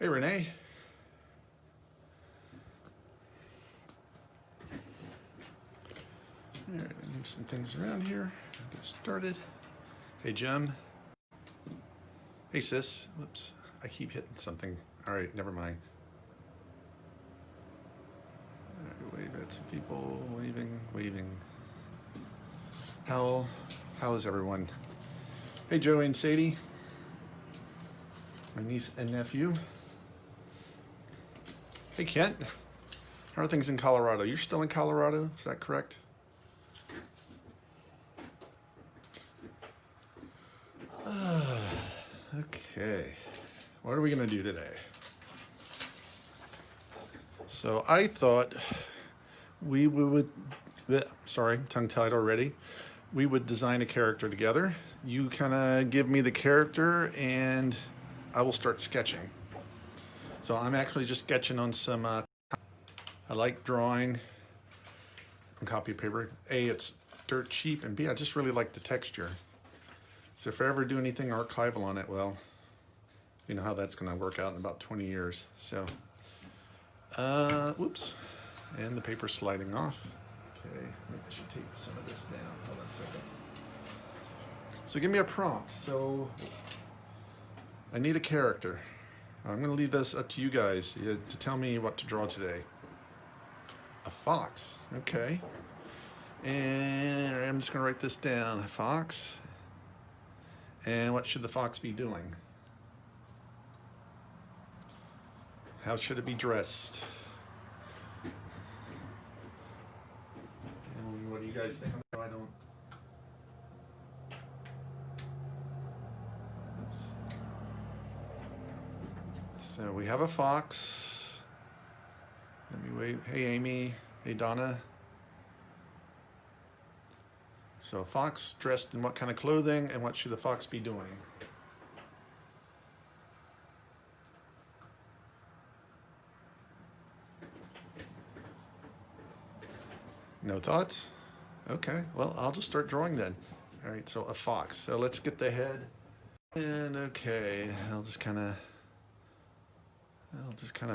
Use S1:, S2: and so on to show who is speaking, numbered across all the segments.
S1: Hey, Renee. All right, move some things around here. Get started. Hey, Jim. Hey, sis. Whoops. I keep hitting something. All right, never mind. All right, wave at some people. Waving. How is everyone? Hey, Joey and Sadie. My niece and nephew. Hey, Kent. How are things in Colorado? You're still in Colorado? Is that correct? Okay. What are we going to do today? So I thought we would, sorry, tongue-tied already. We would design a character together. You kind of give me the character and I will start sketching. So I'm actually just sketching on some, I like drawing on copy paper. A, it's dirt cheap, and B, I just really like the texture. So if I ever do anything archival on it, well, you know how that's gonna work out in about 20 years. So, whoops, and the paper's sliding off. Okay, maybe I should take some of this down. Hold on a second. So give me a prompt. So I need a character. I'm gonna leave this up to you guys to tell me what to draw today. A fox, okay. And I'm just gonna write this down, a fox. And what should the fox be doing? How should it be dressed? And what do you guys think? No, I don't. Oops. So we have a fox. Let me wait. Hey, Amy. Hey, Donna. So a fox dressed in what kind of clothing, and what should the fox be doing? No thoughts? Okay, well, I'll just start drawing then. All right, so a fox. So let's get the head. And okay, I'll just kind of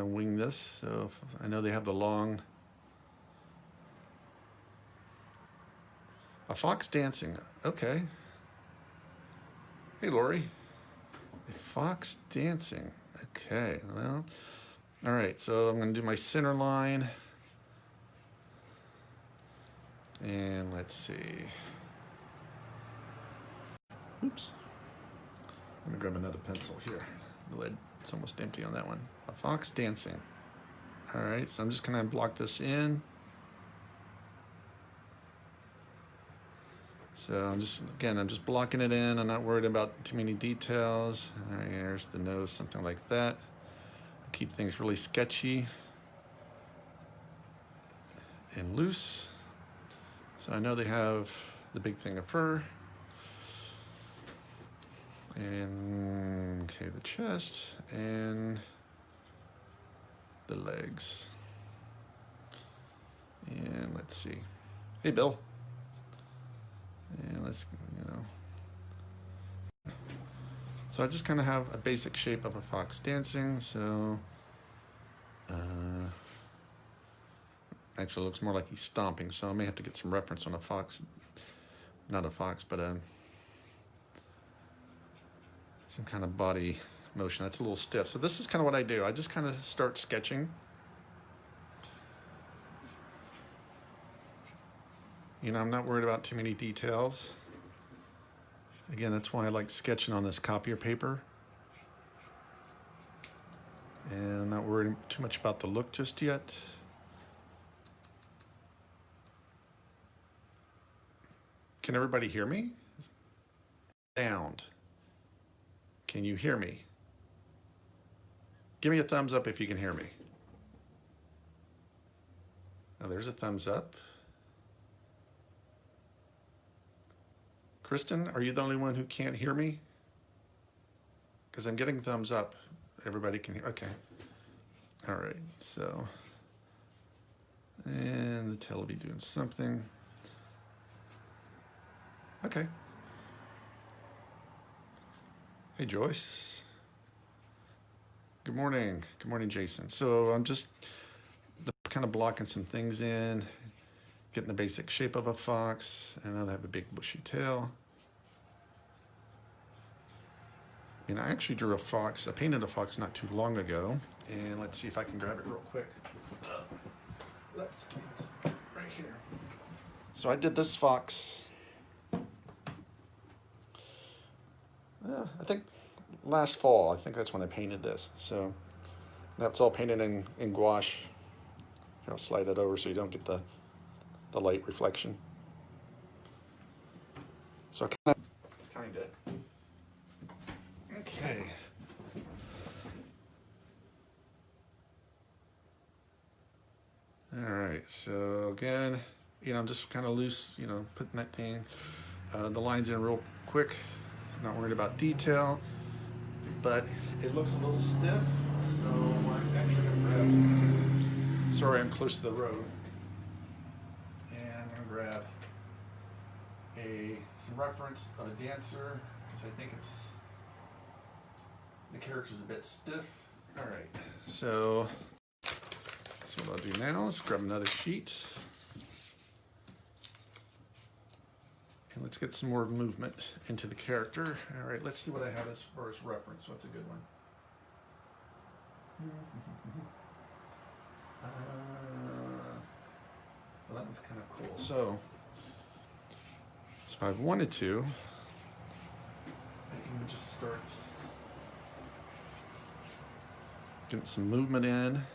S1: wing this. So I know they have the long. A fox dancing. Okay. Hey, Lori. A fox dancing. Okay, well, all right, so I'm going to do my center line. And let's see. Oops. I'm going to grab another pencil here. The lid's almost empty on that one. A fox dancing. All right, so I'm just going to block this in. So I'm just blocking it in. I'm not worried about too many details. All right, here's the nose, something like that. Keep things really sketchy and loose. So I know they have the big thing of fur. And okay, the chest and the legs. And let's see. Hey, Bill. And let's, So I just kind of have a basic shape of a fox dancing. So actually, it looks more like he's stomping. So I may have to get some reference on a fox, not a fox, but some kind of body motion. That's a little stiff. So this is kind of what I do. I just kind of start sketching. I'm not worried about too many details. Again, that's why I like sketching on this copier paper. And I'm not worried too much about the look just yet. Can everybody hear me? Sound. Can you hear me? Give me a thumbs up if you can hear me. Oh, there's a thumbs up. Kristen, are you the only one who can't hear me? Because I'm getting thumbs up. Everybody can hear. Okay. All right. So, and the tail will be doing something. Okay. Hey, Joyce. Good morning. Good morning, Jason. So I'm just kind of blocking some things in, getting the basic shape of a fox. I know they have a big bushy tail. And I actually drew a fox, I painted a fox not too long ago. And let's see if I can grab it real quick. It's right here. So I did this fox, I think last fall. I think that's when I painted this. So that's all painted in gouache. I'll slide that over so you don't get the light reflection. So I kind of, okay. All right, so again, I'm just kind of loose, putting that thing, the lines in real quick, not worried about detail, but it looks a little stiff, so I'm actually going to grab, sorry, I'm close to the road, and I'm going to grab some reference of a dancer, because I think the character's a bit stiff. All right, so what I'll do now is grab another sheet. And let's get some more movement into the character. All right, let's see what I have as far as reference. What's a good one? Well, that one's kind of cool. So if I wanted to, I can just start getting some movement in.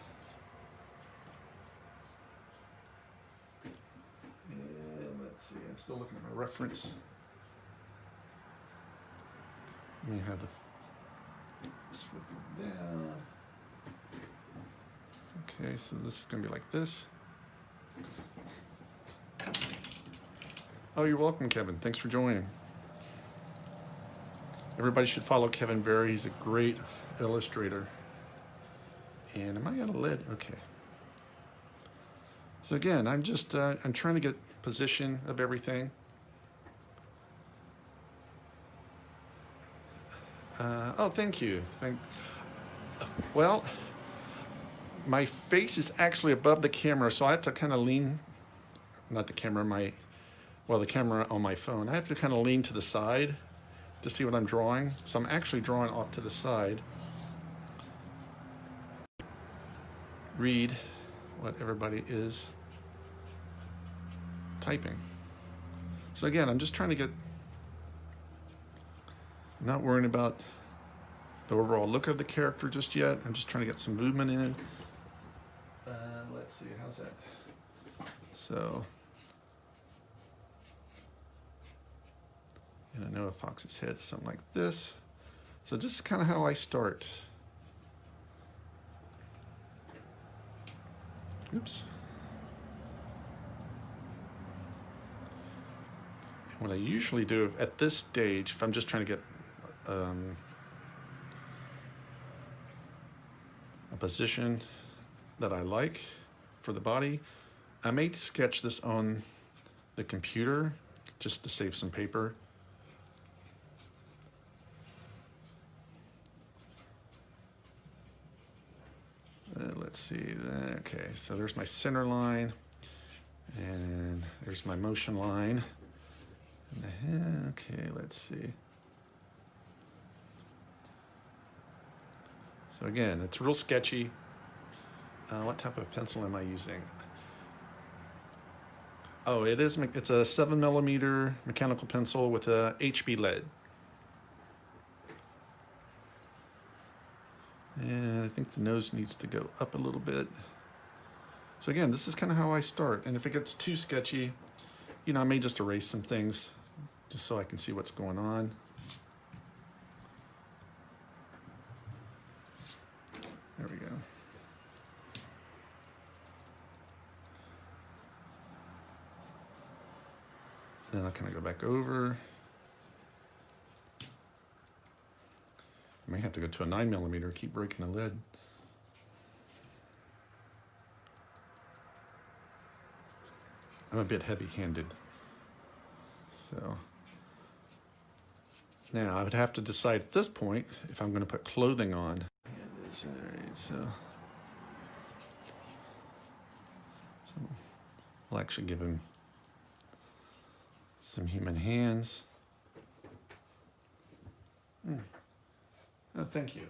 S1: I'm still looking at my reference. Let me have this flip down. Okay, so this is going to be like this. Oh, you're welcome, Kevin. Thanks for joining. Everybody should follow Kevin Berry. He's a great illustrator. And am I out of lead? Okay. So again, I'm just I'm trying to get position of everything. Oh, thank you. Well, my face is actually above the camera, so I have to kind of lean, not the camera, the camera on my phone. I have to kind of lean to the side to see what I'm drawing. So I'm actually drawing off to the side. Read what everybody is typing. So again, I'm just trying to get, not worrying about the overall look of the character just yet. I'm just trying to get some movement in. Let's see, how's that? So, and I know a fox's head is something like this. So just kind of how I start. Oops. What I usually do at this stage, if I'm just trying to get a position that I like for the body, I may sketch this on the computer just to save some paper. Let's see, okay, so there's my center line, and there's my motion line. Okay, let's see. So again, it's real sketchy. What type of pencil am I using? Oh, it's a 7mm mechanical pencil with a HB lead. And I think the nose needs to go up a little bit. So again, this is kind of how I start. And if it gets too sketchy, I may just erase some things just so I can see what's going on. There we go. Then I'll kind of go back over. I may have to go to a 9mm, keep breaking the lid. I'm a bit heavy-handed. So now I would have to decide at this point if I'm going to put clothing on. So we'll actually give him some human hands. Oh, thank you.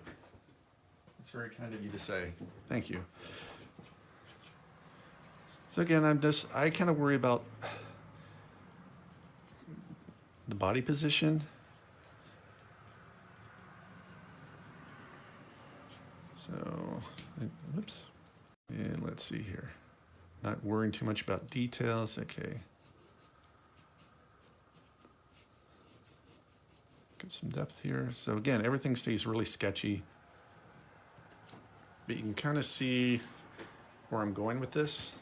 S1: That's very kind of you to say. Thank you. So again, I kind of worry about the body position. So, whoops. And let's see here. Not worrying too much about details. Okay. Get some depth here. So again, everything stays really sketchy. But you can kind of see where I'm going with this.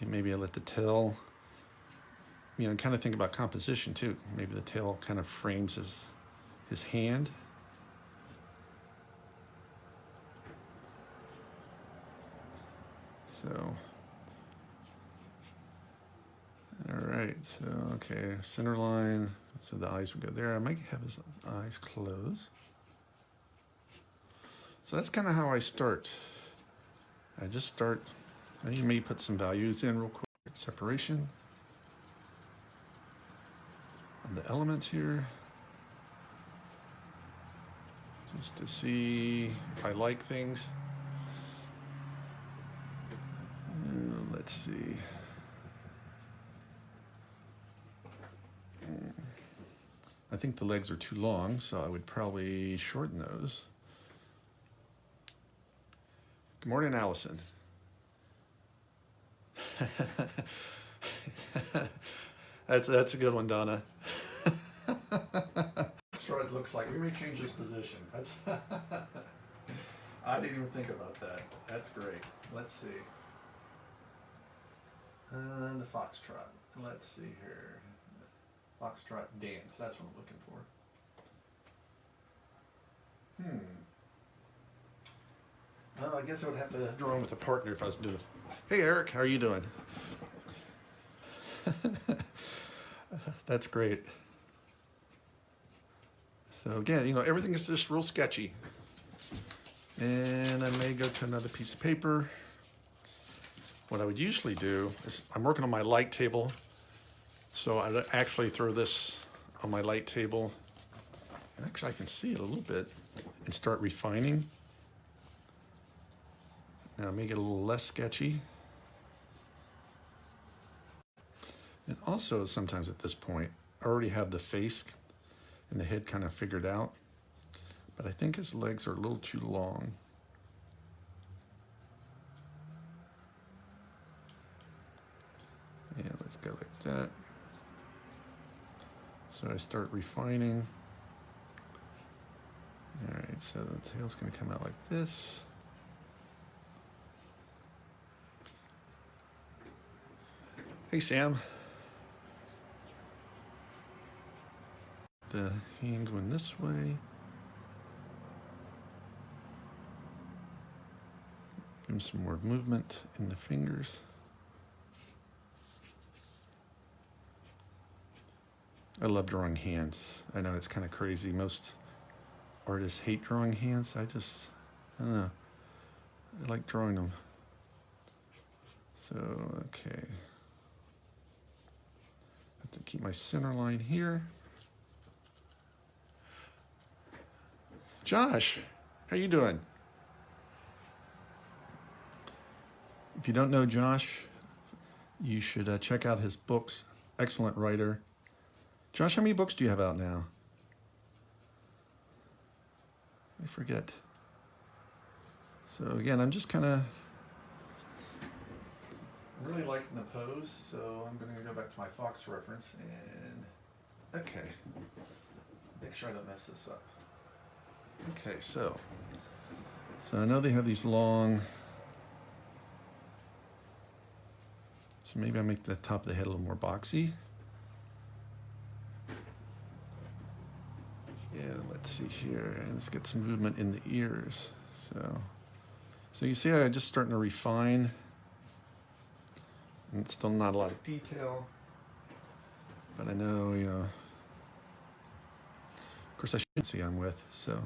S1: And maybe I let the tail, kind of think about composition too. Maybe the tail kind of frames his hand. So, all right, so, okay, center line, so the eyes would go there. I might have his eyes closed. So that's kind of how I start. I just start, you may put some values in real quick. Separation of the elements here. Just to see if I like things. Let's see. I think the legs are too long, so I would probably shorten those. Good morning, Allison. That's a good one, Donna. That's what it looks like. We may change this position. I didn't even think about that. That's great. Let's see. The foxtrot. Let's see here. Foxtrot dance. That's what I'm looking for. Well, I guess I would have to draw him with a partner if I was doing it. Hey, Eric, how are you doing? That's great. So again, everything is just real sketchy. And I may go to another piece of paper. What I would usually do is I'm working on my light table. So I'd actually throw this on my light table. And actually, I can see it a little bit and start refining. Now make it a little less sketchy. And also sometimes at this point, I already have the face and the head kind of figured out, but I think his legs are a little too long. Yeah, let's go like that. So I start refining. All right, so the tail's gonna come out like this. Hey, Sam. The hand going this way. Give him some more movement in the fingers. I love drawing hands. I know it's kind of crazy. Most artists hate drawing hands. I don't know. I like drawing them. So, okay. Have to keep my center line here. Josh, how you doing? If you don't know Josh, you should check out his books. Excellent writer. Josh, how many books do you have out now? I forget. So again, I'm just kind of really liking the pose, so I'm going to go back to my Fox reference and, okay, make sure I don't mess this up. Okay, so I know they have these long, so maybe I make the top of the head a little more boxy. Yeah, let's see here, and let's get some movement in the ears. So you see I'm just starting to refine, and it's still not a lot of detail, but I know, course, I should see I'm with, so.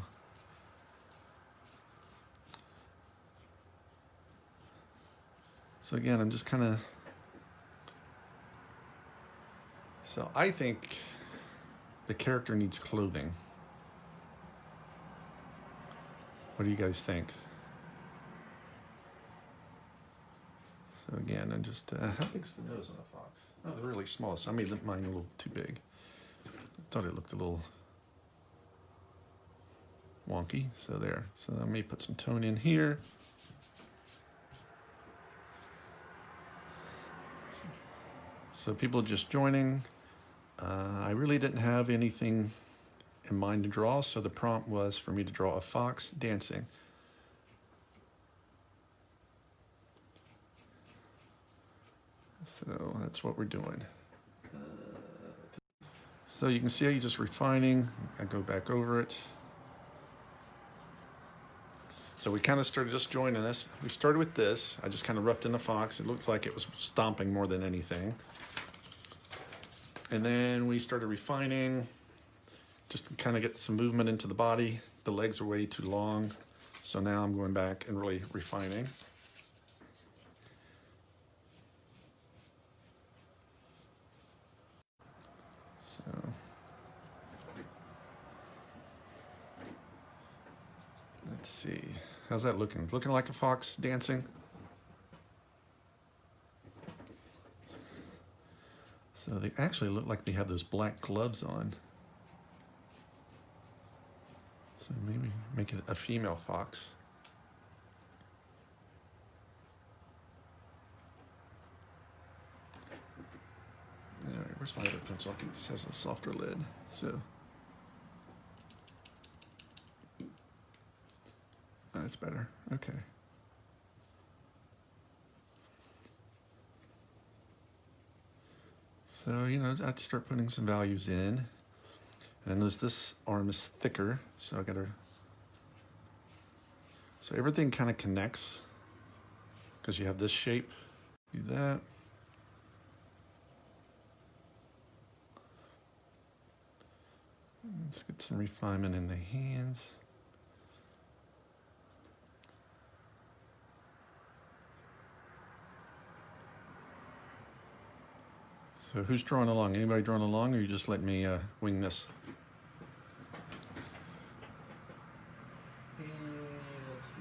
S1: So again, I'm just kind of, so I think the character needs clothing. What do you guys think? So again, I'm just, how big's the nose on a fox? Oh, they're really small, so I made mine a little too big. I thought it looked a little wonky, so there. So I may put some tone in here. So people just joining. I really didn't have anything in mind to draw, so the prompt was for me to draw a fox dancing. So that's what we're doing. So you can see how you're just refining. I go back over it. So we kind of started just joining this. We started with this. I just kind of roughed in the fox. It looks like it was stomping more than anything. And then we started refining, just to kind of get some movement into the body. The legs are way too long. So now I'm going back and really refining. So let's see. How's that looking? Looking like a fox dancing? So they actually look like they have those black gloves on. So maybe make it a female fox. All right, where's my other pencil? I think this has a softer lid. So that's better. Okay. So, you know, I'd start putting some values in. And as this arm is thicker, so I gotta, so everything kind of connects because you have this shape. Do that. Let's get some refinement in the hands. So who's drawing along? Anybody drawing along, or you just let me wing this? And let's see.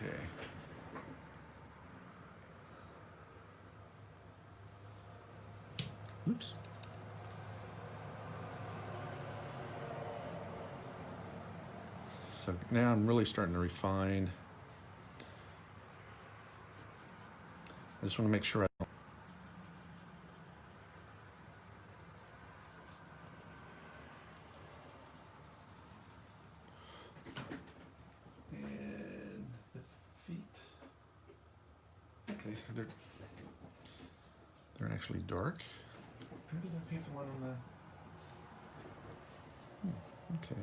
S1: Okay. Oops. So now I'm really starting to refine. I just want to make sure I don't. And the feet. Okay, they're actually dark. Where did I paint the one on the? Okay.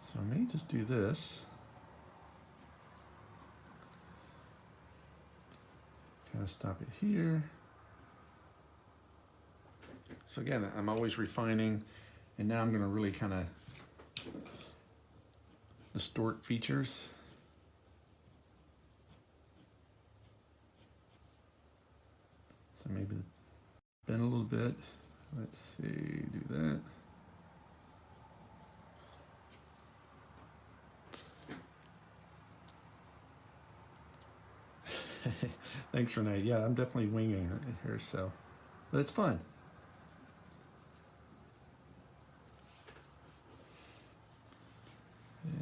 S1: So I may just do this. Kind of stop it here. So again, I'm always refining, and now I'm going to really kind of distort features. So maybe bend a little bit. Let's see, do that. Thanks, Renee. Yeah, I'm definitely winging it here, so, but it's fun.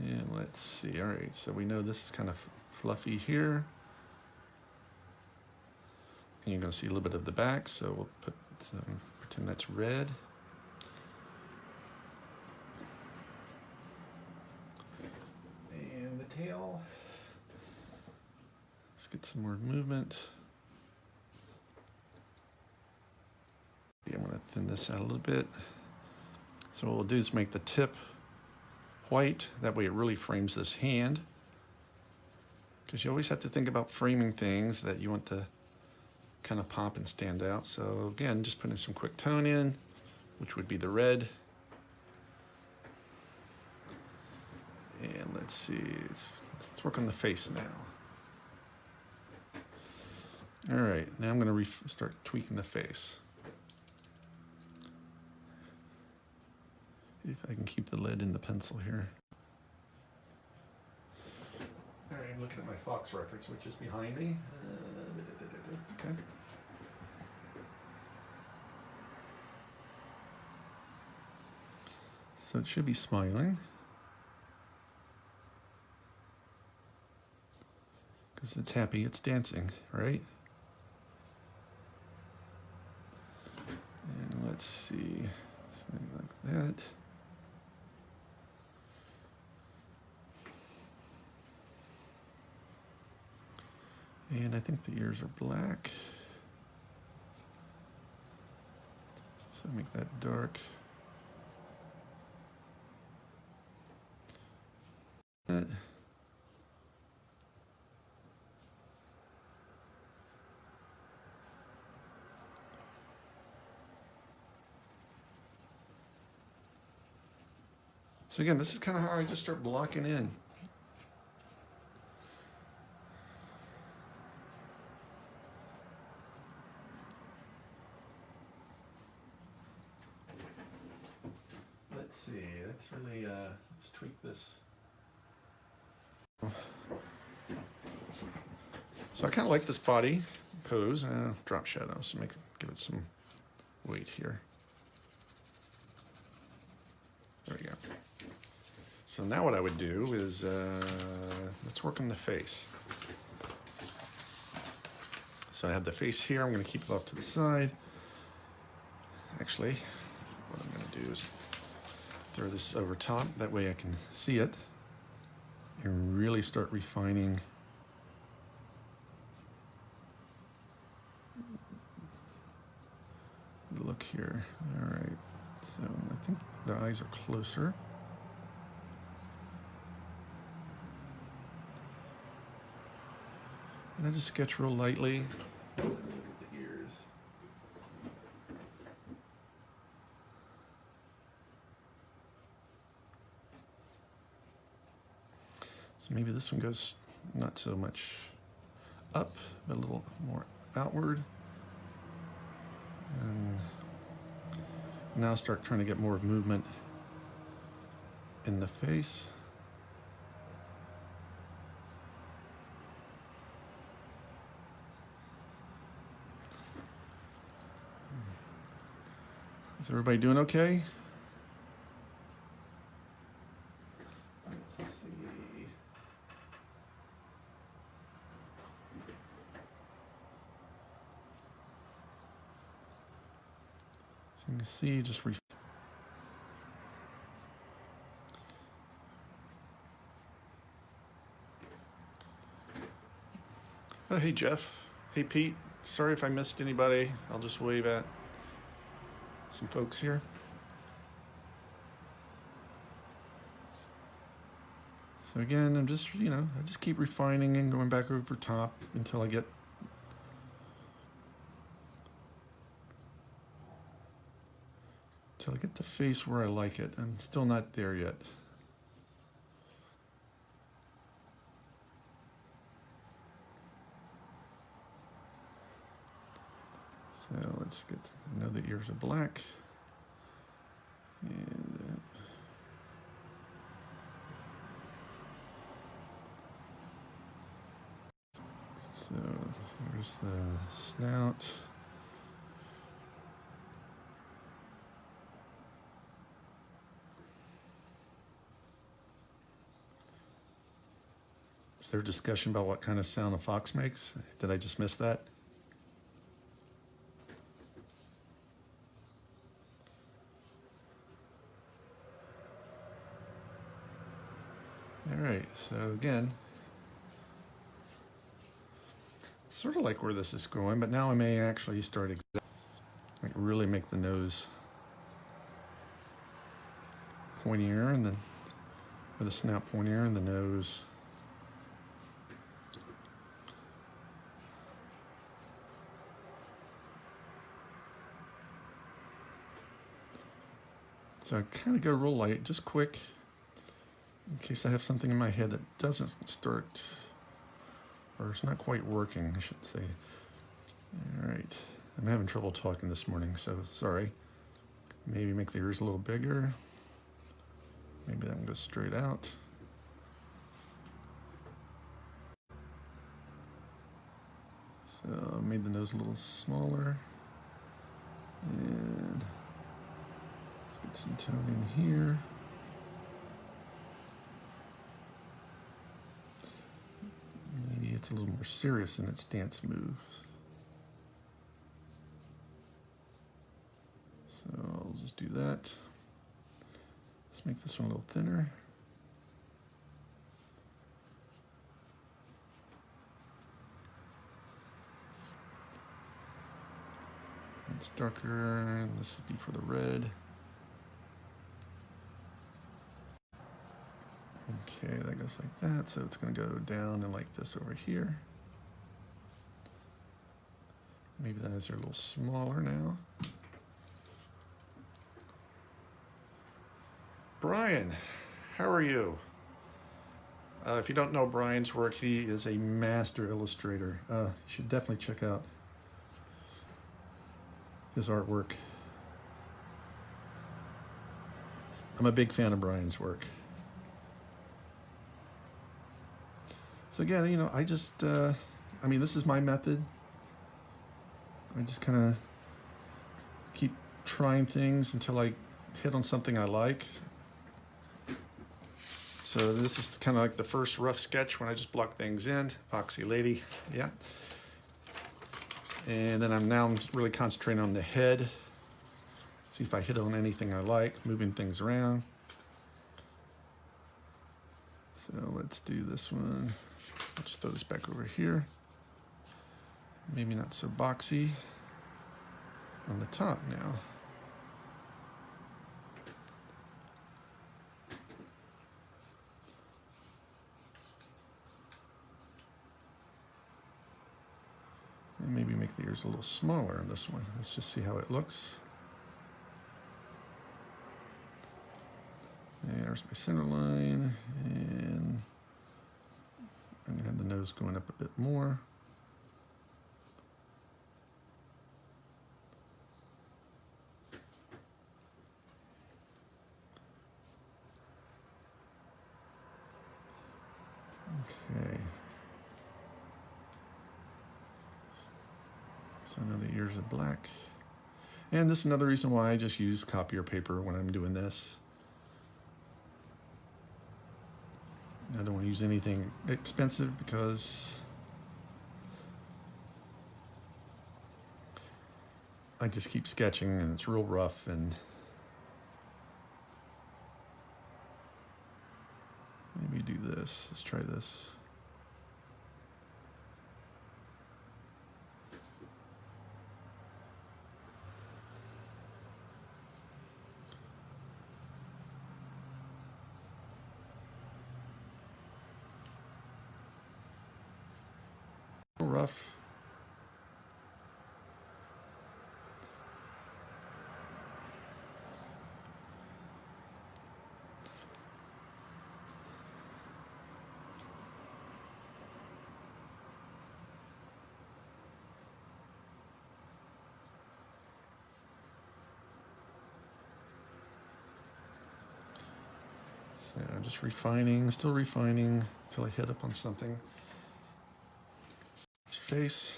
S1: And let's see. All right, so we know this is kind of fluffy here. And you're going to see a little bit of the back, so we'll put some, pretend that's red. And the tail. Let's get some more movement. I'm going to thin this out a little bit. So what we'll do is make the tip white. That way it really frames this hand. Because you always have to think about framing things that you want to kind of pop and stand out. So again, just putting some quick tone in, which would be the red. And let's see, let's work on the face now. All right, now I'm going to start tweaking the face. If I can keep the lid in the pencil here. All right, I'm looking at my Fox reference, which is behind me. Okay. So it should be smiling. Because it's happy, it's dancing, right? And let's see, something like that. And I think the ears are black. So make that dark. So again, this is kind of how I just start blocking in. Let's see, let's really, let's tweak this. So I kind of like this body pose. Drop shadows to give it some weight here. There we go. So now what I would do is, let's work on the face. So I have the face here. I'm going to keep it off to the side. Actually, what I'm going to do is throw this over top. That way I can see it and really start refining the look here. All right. So I think the eyes are closer. And I just sketch real lightly. Look at the ears. So maybe this one goes not so much up, but a little more outward. And now start trying to get more movement in the face. Is everybody doing okay? Let's see. So you can see just oh, hey Jeff. Hey Pete. Sorry if I missed anybody. I'll just wave at some folks here. So again, I'm just, I just keep refining and going back over top until I get the face where I like it. I'm still not there yet. So let's get to know the ears are black. And so here's the snout. Is there a discussion about what kind of sound a fox makes? Did I just miss that? All right, so again, sort of like where this is going, but now I may actually start like really make the nose pointier, and then with the snout pointier and the nose so I kind of go real light, just quick, in case I have something in my head that doesn't start, or it's not quite working, I should say. All right, I'm having trouble talking this morning, so sorry. Maybe make the ears a little bigger. Maybe that one goes straight out. So I made the nose a little smaller. And let's get some tone in here. Maybe it's a little more serious in its dance moves. So I'll just do that. Let's make this one a little thinner. It's darker, and this would be for the red. Okay, that goes like that, so it's going to go down and like this over here. Maybe the eyes are a little smaller now. Brian, how are you? If you don't know Brian's work, he is a master illustrator. You should definitely check out his artwork. I'm a big fan of Brian's work. So again, you know, I just, I mean, this is my method. I just kind of keep trying things until I hit on something I like. So this is kind of like the first rough sketch when I just block things in. Foxy lady, yeah. And then I'm really concentrating on the head. See if I hit on anything I like, moving things around. So let's do this one. I'll just throw this back over here. Maybe not so boxy on the top now. And maybe make the ears a little smaller on this one. Let's just see how it looks. And there's my center line, and I'm gonna have the nose going up a bit more. Okay. So now the ears are black. And this is another reason why I just use copier paper when I'm doing this. I don't want to use anything expensive because I just keep sketching and it's real rough, and maybe do this. Let's try this. A little rough. So I'm just refining, still refining until I hit up on something. Face.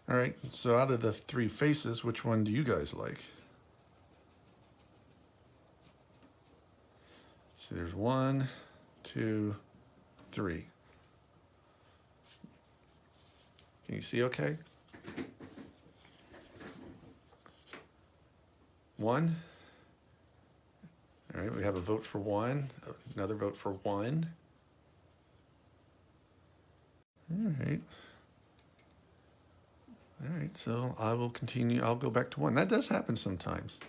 S1: All right, so out of the three faces, which one do you guys like? So there's 1, 2, 3. Can you see okay? 1. All right, we have a vote for 1, another vote for 1. All right. All right, so I will continue. I'll go back to 1. That does happen sometimes.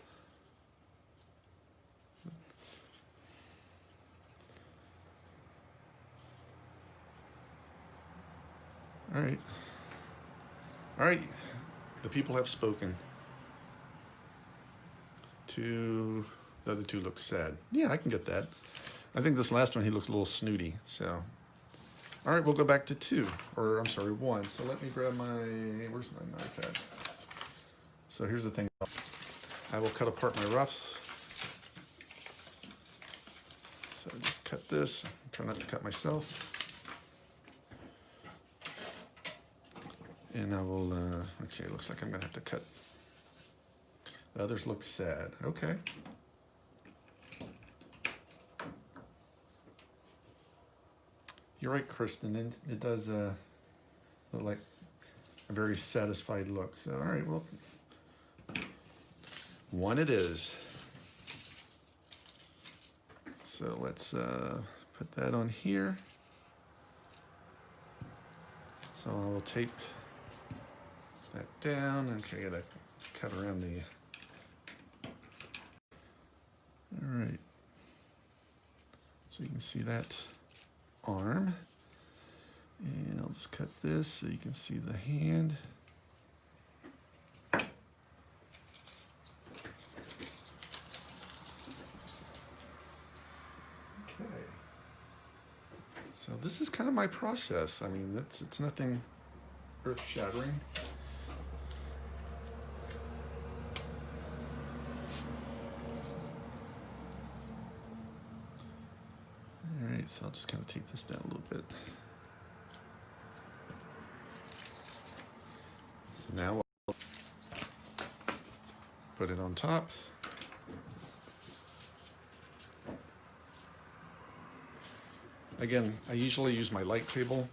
S1: All right. All right. The people have spoken. The other two look sad. Yeah, I can get that. I think this last one, he looked a little snooty, so. All right, we'll go back to 2, or I'm sorry, 1. So let me grab where's my knife at? So here's the thing. I will cut apart my roughs. So just cut this, try not to cut myself. And I will, okay, looks like I'm gonna have to cut. The others look sad, okay. You're right, Kristen, it does look like a very satisfied look. So, all right, well, 1 it is. So let's put that on here. So I will tape that down. Okay, I gotta cut around the. All right. So you can see that arm. And I'll just cut this so you can see the hand. So this is kind of my process. I mean, it's nothing earth-shattering. All right, so I'll just kind of take this down a little bit. So now I'll put it on top. Again, I usually use my light table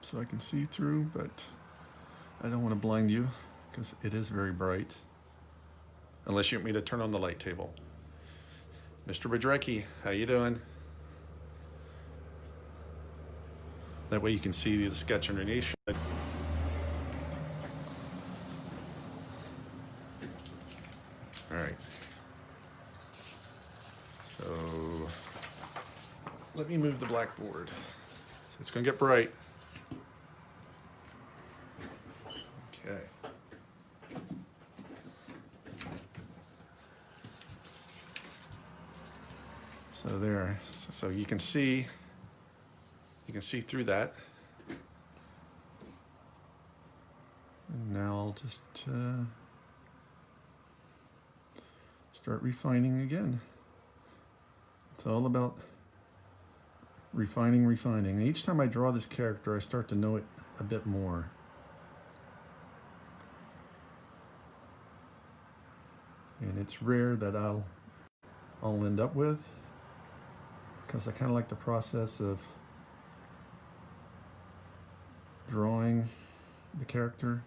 S1: so I can see through, but I don't want to blind you because it is very bright. Unless you want me to turn on the light table. Mr. Bedrecki, how you doing? That way you can see the sketch underneath. All right. So let me move the blackboard. It's going to get bright. Okay. So there. So you can see through that. And now I'll just start refining again. It's all about refining. And each time I draw this character, I start to know it a bit more. And it's rare that I'll end up with, because I kind of like the process of drawing the character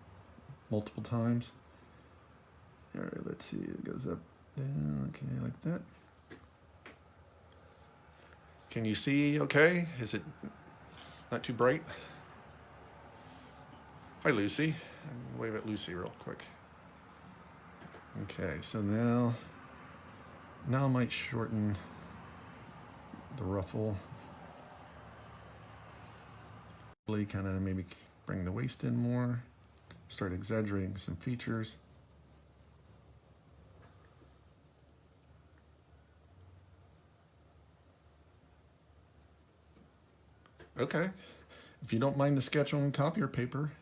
S1: multiple times. All right, let's see, it goes up, down, okay, like that. Can you see okay? Is it not too bright? Hi, Lucy. Wave at Lucy real quick. Okay, so now I might shorten the ruffle. Really kind of maybe bring the waist in more. Start exaggerating some features. Okay, if you don't mind the sketch on copier paper,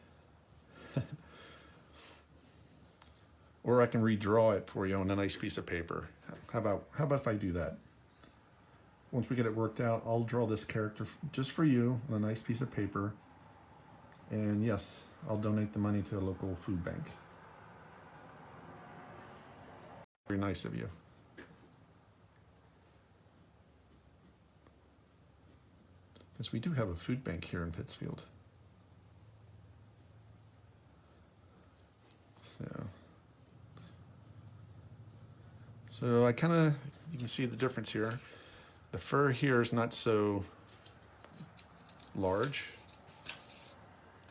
S1: or I can redraw it for you on a nice piece of paper. How about if I do that? Once we get it worked out, I'll draw this character just for you on a nice piece of paper. And yes, I'll donate the money to a local food bank. Very nice of you. Because we do have a food bank here in Pittsfield. So I kind of, you can see the difference here. The fur here is not so large.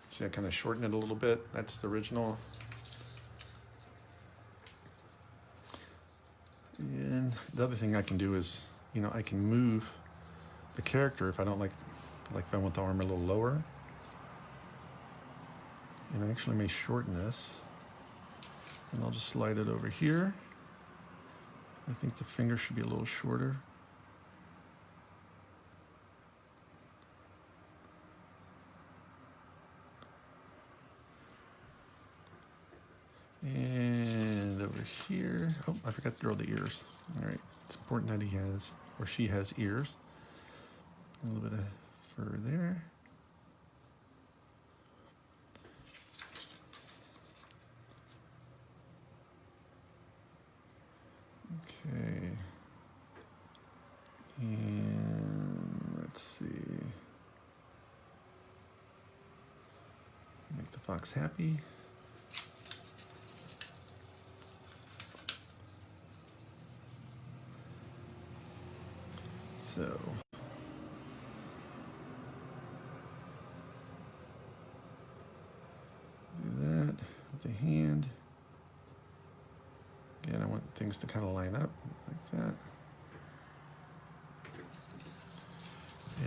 S1: See, I kind of shorten it a little bit. That's the original. And the other thing I can do is, I can move the character if I don't like if I want the arm a little lower. And I actually may shorten this. And I'll just slide it over here. I think the finger should be a little shorter. And over here, oh, I forgot to draw the ears. All right, it's important that he has, or she has ears. A little bit of fur there. Okay. And let's see. Make the fox happy. So, do that with the hand. Again, I want things to kind of line up like that.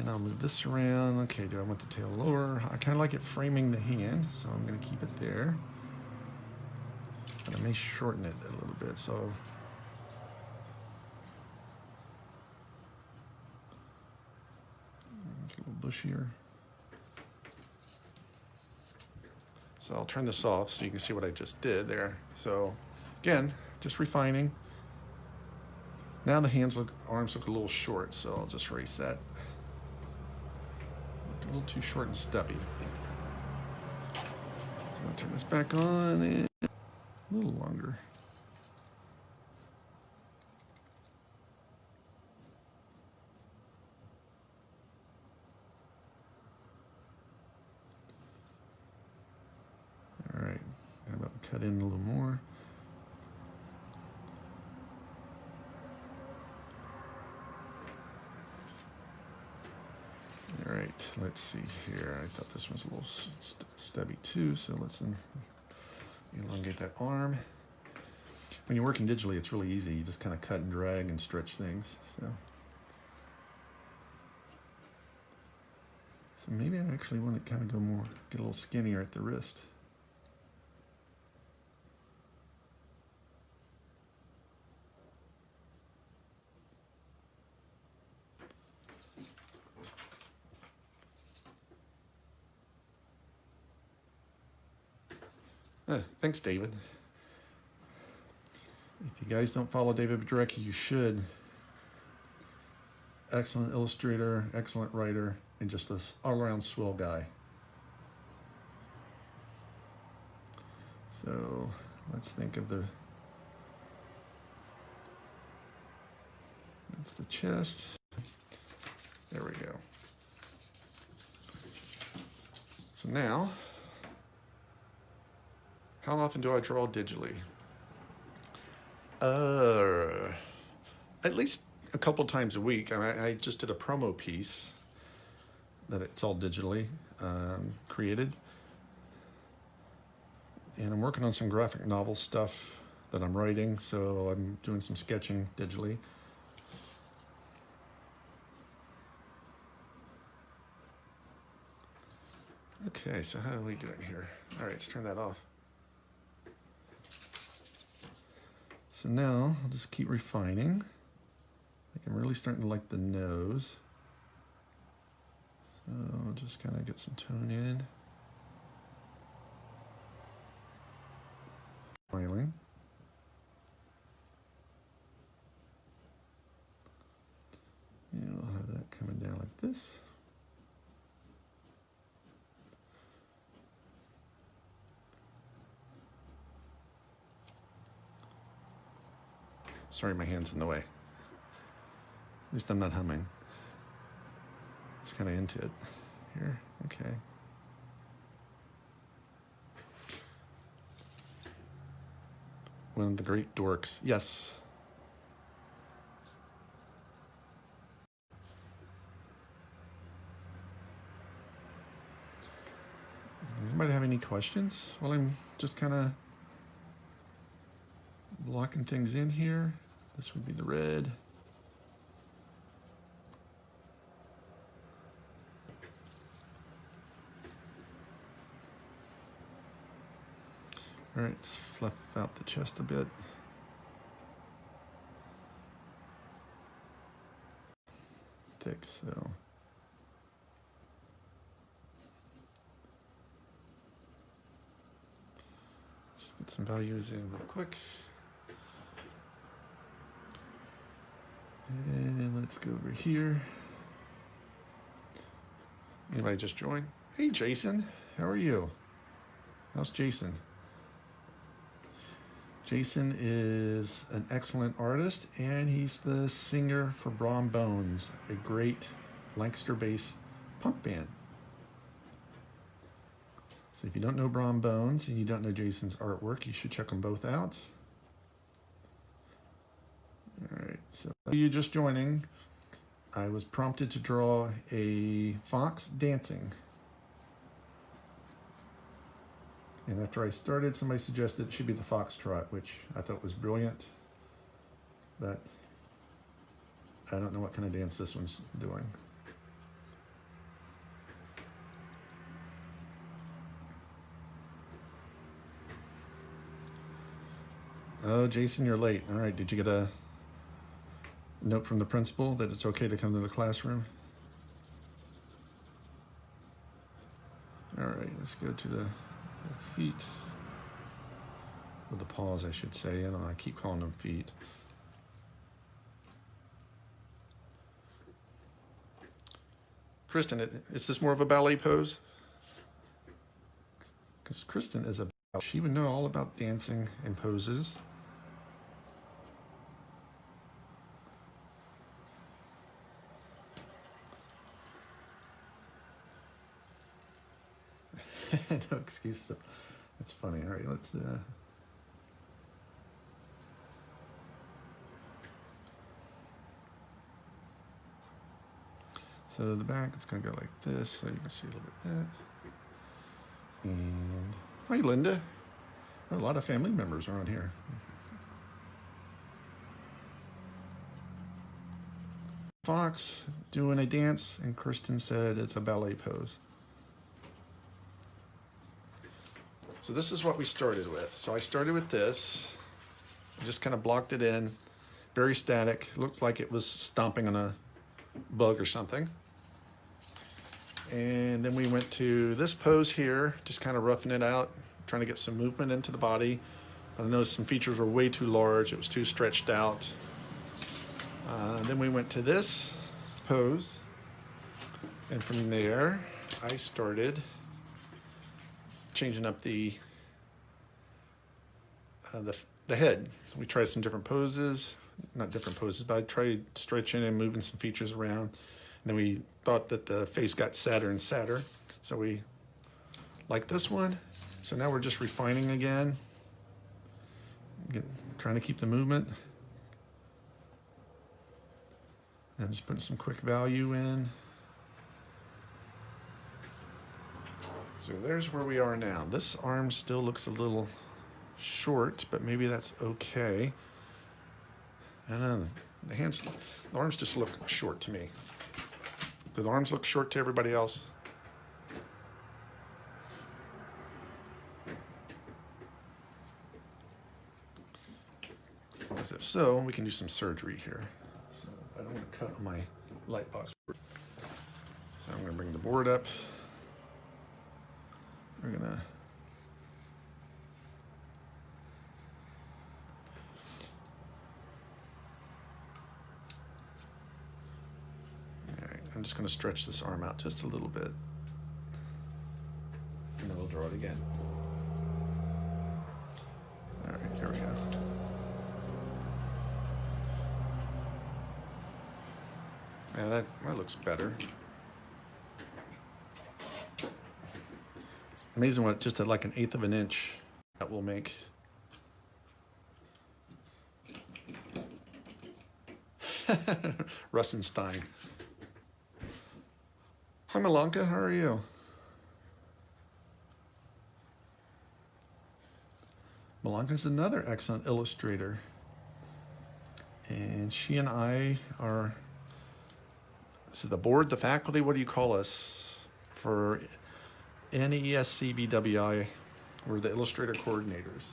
S1: And I'll move this around. Okay, do I want the tail lower? I kind of like it framing the hand, so I'm going to keep it there. But I may shorten it a little bit, so a little bushier. So I'll turn this off so you can see what I just did there. So again, just refining. Now the arms look a little short, so I'll just erase that. A little too short and stubby. So I'll turn this back on and a little longer. All right, how about cut in a little more? All right, let's see here. I thought this was a little stubby too, so let's elongate that arm. When you're working digitally, it's really easy. You just kind of cut and drag and stretch things. So maybe I actually want to kind of go more, get a little skinnier at the wrist. Thanks, David. If you guys don't follow David Badrecki, you should. Excellent illustrator, excellent writer, and just an all-around swell guy. So let's think of that's the chest. There we go. So now, how often do I draw digitally? At least a couple times a week. I just did a promo piece that it's all digitally created. And I'm working on some graphic novel stuff that I'm writing, so I'm doing some sketching digitally. Okay, so how are we doing here? All right, let's turn that off. So now I'll just keep refining. I think I'm really starting to like the nose. So I'll just kind of get some tone in. Smiling. And we'll have that coming down like this. Sorry, my hand's in the way. At least I'm not humming. It's kind of into it. Here, okay. One of the great dorks. Yes. Anybody have any questions? Well, I'm just kind of blocking things in here. This would be the red. All right, let's fluff out the chest a bit. Thick, so. Just get some values in real quick. And let's go over here. Anybody just joined? Hey, Jason, how are you? How's Jason? Jason is an excellent artist, and he's the singer for Brom Bones, a great Lancaster-based punk band. So if you don't know Brom Bones and you don't know Jason's artwork, you should check them both out. All right, so you just joining, I was prompted to draw a fox dancing. And after I started, somebody suggested it should be the foxtrot, which I thought was brilliant. But I don't know what kind of dance this one's doing. Oh, Jason, you're late. All right, did you get a note from the principal that it's okay to come to the classroom? All right, let's go to the feet, or the paws, I should say. I don't know, I keep calling them feet. Kristen, is this more of a ballet pose? Because Kristen is a, she would know all about dancing and poses. No excuse. That's funny. All right, let's. So the back, it's gonna go like this, so you can see a little bit of that. And hi, Linda. A lot of family members are on here. Fox doing a dance, and Kristen said it's a ballet pose. So this is what we started with. So I started with this, just kind of blocked it in, very static. Looks like it was stomping on a bug or something. And then we went to this pose here, just kind of roughing it out, trying to get some movement into the body. I noticed some features were way too large. It was too stretched out. Then we went to this pose. And from there, I started changing up the head. So we tried some different poses, not different poses, but I tried stretching and moving some features around. And then we thought that the face got sadder and sadder. So we like this one. So now we're just refining again. Trying to keep the movement. I'm just putting some quick value in. So there's where we are now. This arm still looks a little short, but maybe that's okay. And the arms just look short to me. Do the arms look short to everybody else? Because if so, we can do some surgery here. So I don't want to cut on my light box. So I'm going to bring the board up. We're gonna I'm just gonna stretch this arm out just a little bit, and then we'll draw it again. All right, here we go. Yeah, that looks better. Amazing what just at like 1/8 of an inch that will make. Russenstein. Hi, Malanka, how are you? Malanka's another excellent illustrator. And she and I are, so the board, the faculty, what do you call us? For NESCBWI, We're the illustrator coordinators.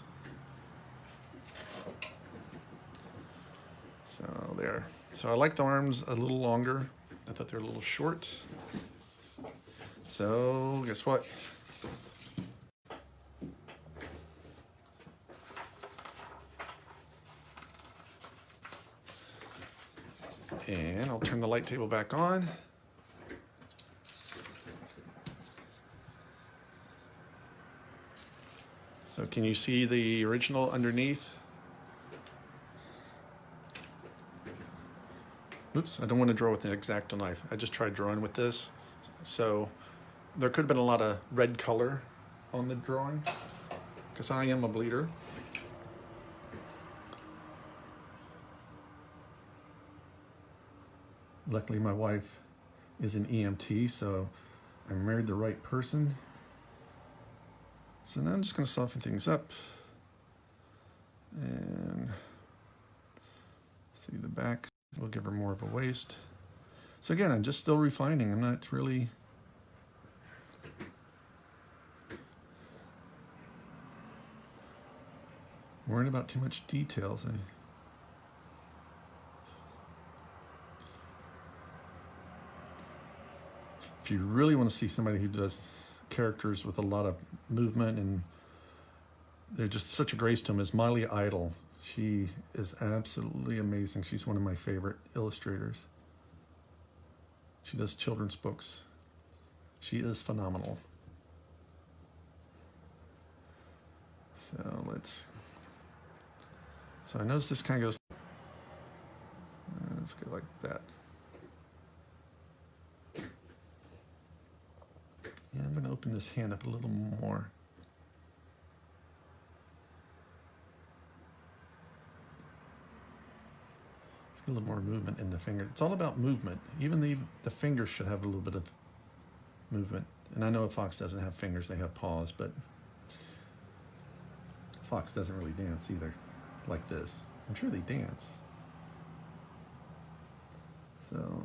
S1: So there. So I like the arms a little longer. I thought they were a little short. So guess what? And I'll turn the light table back on. So can you see the original underneath? Oops, I don't want to draw with an X-Acto knife. I just tried drawing with this. So there could have been a lot of red color on the drawing because I am a bleeder. Luckily, my wife is an EMT, so I married the right person. So now I'm just going to soften things up. And see the back. We'll give her more of a waist. So again, I'm just still refining. I'm not really worrying about too much details. If you really want to see somebody who does characters with a lot of movement and they're just such a grace to them, is Miley Idle. She is absolutely amazing. She's one of my favorite illustrators. She does children's books. She is phenomenal. So I notice this kind of goes, let's go like that. Yeah, I'm going to open this hand up a little more. Let's get a little more movement in the finger. It's all about movement. Even the fingers should have a little bit of movement. And I know a fox doesn't have fingers, they have paws, but a fox doesn't really dance either, like this. I'm sure they dance. So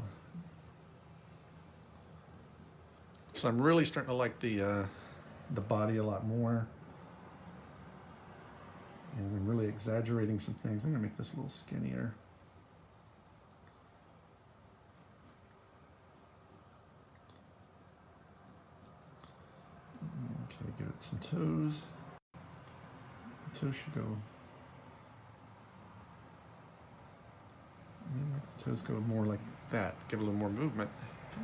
S1: I'm really starting to like the body a lot more. And I'm really exaggerating some things. I'm gonna make this a little skinnier. Okay, give it some toes. The toes should go. Make the toes go more like that. Give it a little more movement.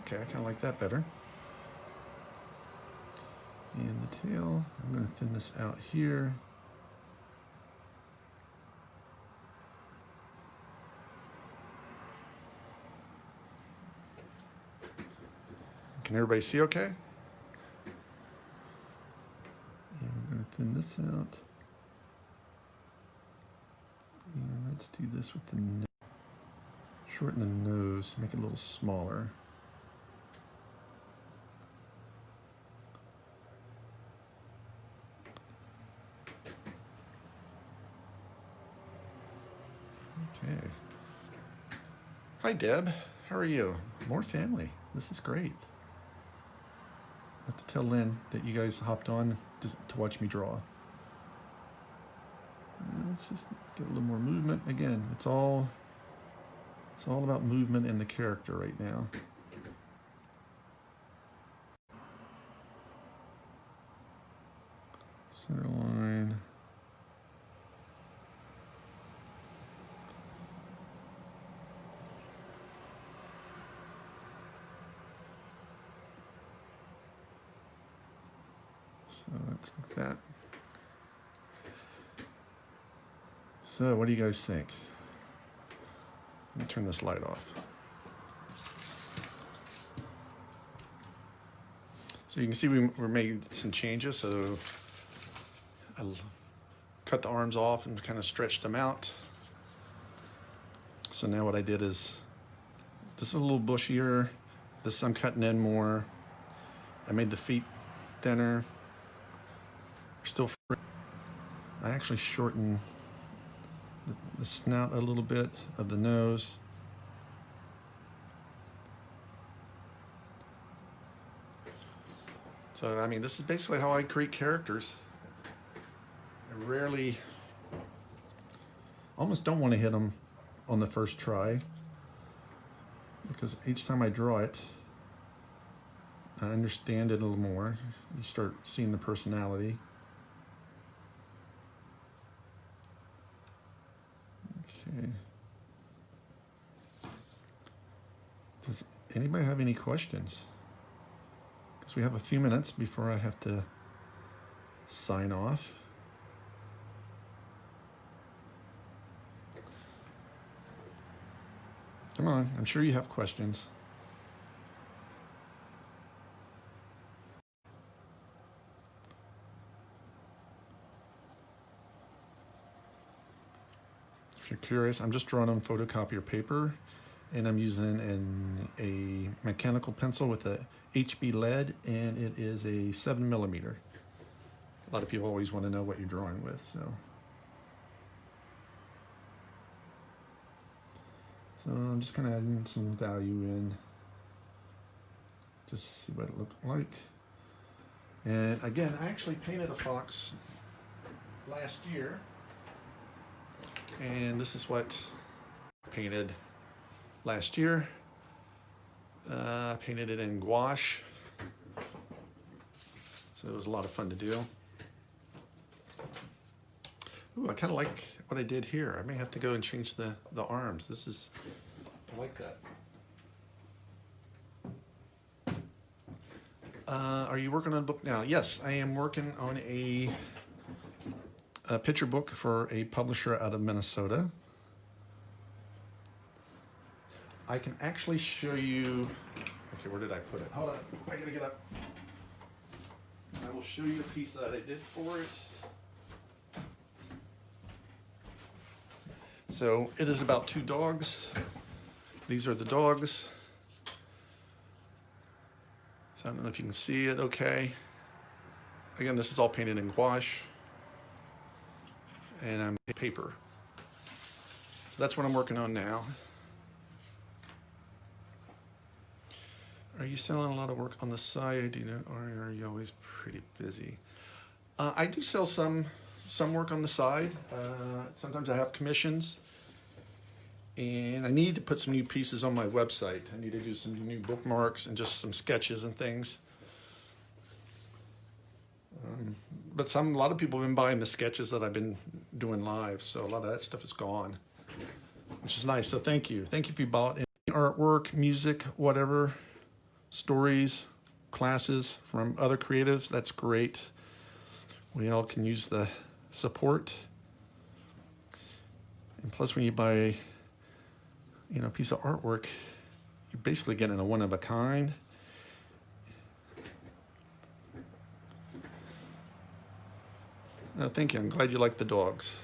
S1: Okay, I kind of like that better. And the tail, I'm going to thin this out here. Can everybody see okay? And I'm going to thin this out. And let's do this with the nose. Shorten the nose, make it a little smaller. Okay. Hi, Deb. How are you? More family. This is great. I have to tell Lynn that you guys hopped on to watch me draw. And let's just get a little more movement. Again, it's all about movement in the character right now. Center line. So that's like that. So what do you guys think? Let me turn this light off. So you can see we made some changes. So I cut the arms off and kind of stretched them out. So now what I did is, this is a little bushier. This I'm cutting in more. I made the feet thinner. Still free. I actually shortened the snout a little bit of the nose. So I mean, this is basically how I create characters. rarely, almost don't want to hit them on the first try, because each time I draw it, I understand it a little more. You start seeing the personality. Okay. Does anybody have any questions? Because we have a few minutes before I have to sign off. Come on, I'm sure you have questions. If you're curious, I'm just drawing on photocopier paper, and I'm using a mechanical pencil with a HB lead, and it is a 7mm. A lot of people always want to know what you're drawing with, so I'm just kind of adding some value in, just to see what it looked like. And again, I actually painted a fox last year, and this is what I painted last year. I painted it in gouache, so it was a lot of fun to do. Ooh, I kind of like what I did here. I may have to go and change the arms. This is, I like that. Are you working on a book now? Yes, I am working on a picture book for a publisher out of Minnesota. I can actually show you, okay, where did I put it? Hold on, I gotta get up. I will show you the piece that I did for it. So it is about 2 dogs. These are the dogs. So I don't know if you can see it okay. Again, this is all painted in gouache, and I'm paper. So that's what I'm working on now. Are you selling a lot of work on the side, you know, or are you always pretty busy? I do sell some work on the side. Sometimes I have commissions, and I need to put some new pieces on my website. I need to do some new bookmarks and just some sketches and things. But a lot of people have been buying the sketches that I've been doing live, so a lot of that stuff is gone, which is nice. So thank you. Thank you if you bought any artwork, music, whatever, stories, classes from other creatives. That's great. We all can use the support. And plus, when you buy, you know, a piece of artwork, you're basically getting a one-of-a-kind. No, thank you. I'm glad you like the dogs.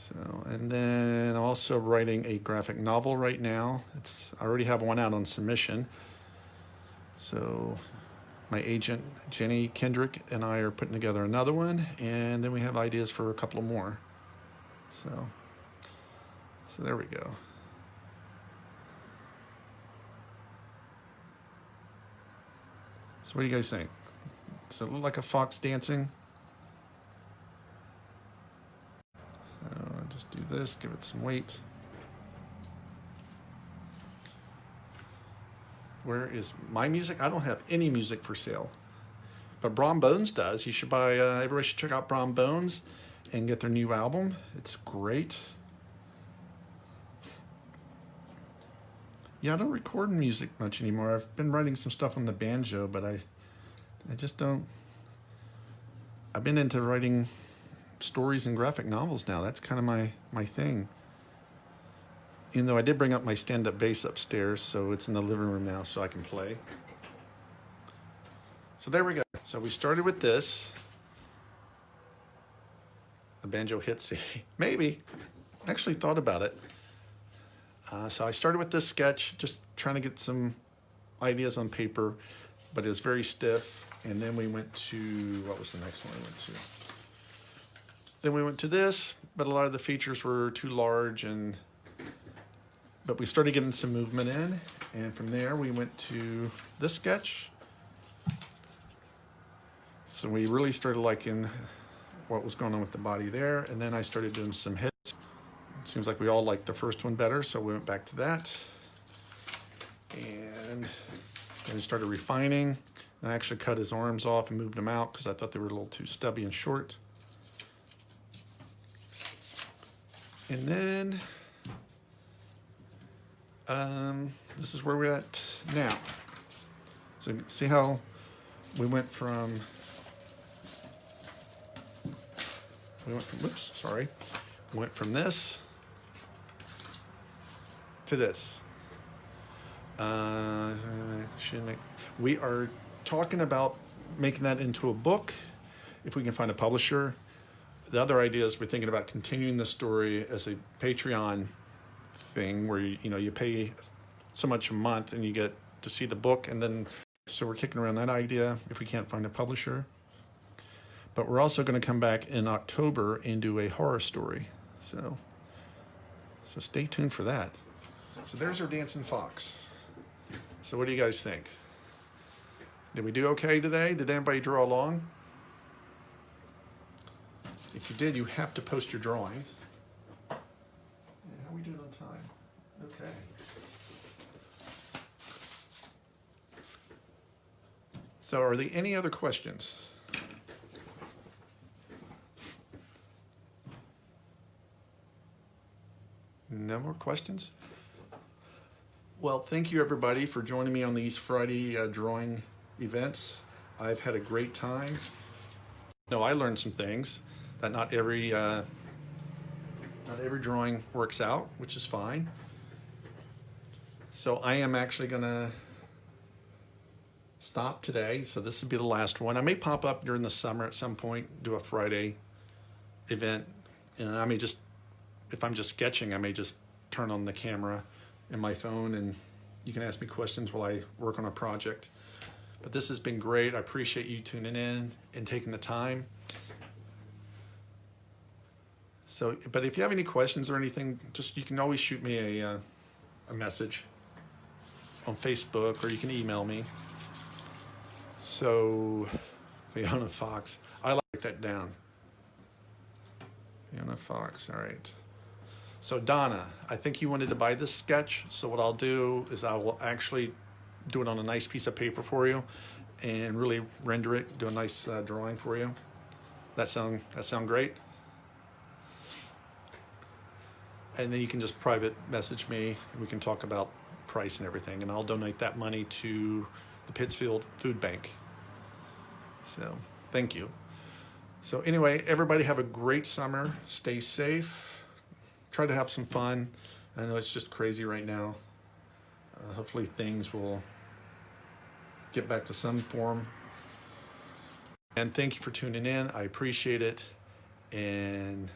S1: So, and then I'm also writing a graphic novel right now. I already have one out on submission. So my agent, Jenny Kendrick, and I are putting together another one, and then we have ideas for a couple more. So there we go. So what do you guys think? Does it look like a fox dancing? So I'll just do this, give it some weight. Where is my music? I don't have any music for sale, but Brom Bones does. You should buy, everybody should check out Brom Bones and get their new album. It's great. Yeah, I don't record music much anymore. I've been writing some stuff on the banjo, but I just don't. I've been into writing stories and graphic novels now. That's kind of my thing. Even though I did bring up my stand-up bass upstairs, so it's in the living room now so I can play. So there we go. So we started with this. The banjo hit C. Maybe. I actually thought about it. So I started with this sketch, just trying to get some ideas on paper, but it was very stiff. And then we went to, what was the next one we went to? Then we went to this, but a lot of the features were too large, but we started getting some movement in. And from there we went to this sketch. So we really started liking what was going on with the body there, and then I started doing some hits. It seems like we all liked the first one better, so we went back to that. And then we started refining. I actually cut his arms off and moved them out because I thought they were a little too stubby and short. And then this is where we're at now. So see how we went from, whoops, sorry. We went from this to this. We are talking about making that into a book if we can find a publisher. The other idea is we're thinking about continuing the story as a Patreon thing where you pay so much a month and you get to see the book, and then so we're kicking around that idea if we can't find a publisher. But we're also going to come back in October and do a horror story. So stay tuned for that. So there's our dancing fox. So what do you guys think? Did we do okay today? Did anybody draw along? If you did, you have to post your drawings. Yeah, how are we doing on time? Okay. So are there any other questions? No more questions? Well, thank you everybody for joining me on these Friday drawing events. I've had a great time. No, I learned some things that not every drawing works out, which is fine. So I am actually gonna stop today. So this will be the last one. I may pop up during the summer at some point, do a Friday event. And I may just, if I'm just sketching, I may just turn on the camera and my phone and you can ask me questions while I work on a project. But this has been great. I appreciate you tuning in and taking the time. So, but if you have any questions or anything, just you can always shoot me a message on Facebook, or you can email me. So, Fiona Fox, I like that down. Fiona Fox, all right. So Donna, I think you wanted to buy this sketch. So what I'll do is I will actually do it on a nice piece of paper for you and really render it, do a nice drawing for you. That sound great? And then you can just private message me. We can talk about price and everything, and I'll donate that money to the Pittsfield Food Bank. So thank you. So anyway, everybody have a great summer. Stay safe. Try to have some fun. I know it's just crazy right now. Hopefully things will get back to some form. And thank you for tuning in. I appreciate it. And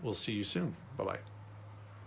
S1: we'll see you soon. Bye-bye.